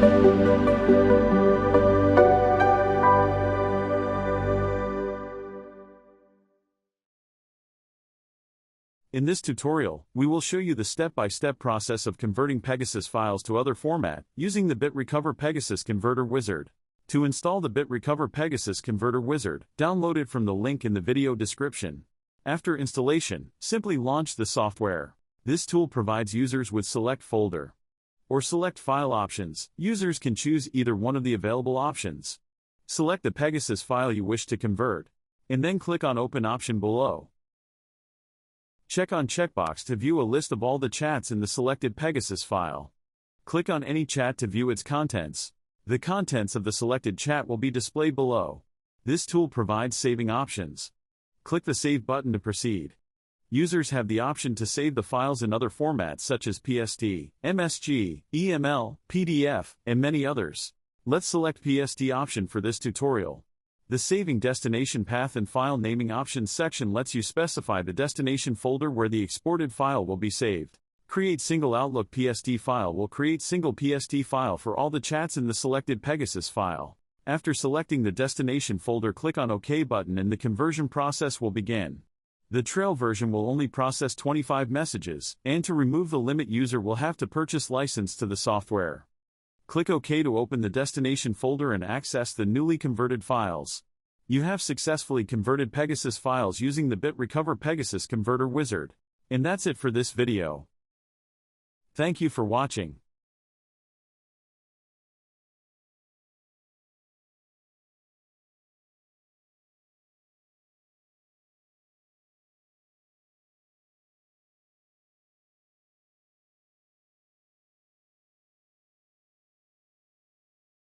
In this tutorial, we will show you the step-by-step process of converting Pegasus files to other format using the BitRecover Pegasus Converter Wizard. To install the BitRecover Pegasus Converter Wizard, download it from the link in the video description. After installation, simply launch the software. This tool provides users with select folder or select file options. Users can choose either one of the available options. Select the Pegasus file you wish to convert, and then click on Open option below. Check on checkbox to view a list of all the chats in the selected Pegasus file. Click on any chat to view its contents. The contents of the selected chat will be displayed below. This tool provides saving options. Click the Save button to proceed. Users have the option to save the files in other formats such as PST, MSG, EML, PDF, and many others. Let's select PST option for this tutorial. The Saving Destination Path and File Naming Options section lets you specify the destination folder where the exported file will be saved. Create Single Outlook PST File will create single PST file for all the chats in the selected Pegasus file. After selecting the destination folder, click on OK button and the conversion process will begin. The trail version will only process 25 messages, and to remove the limit, user will have to purchase license to the software. Click OK to open the destination folder and access the newly converted files. You have successfully converted Pegasus files using the BitRecover Pegasus Converter Wizard. And that's it for this video. Thank you for watching.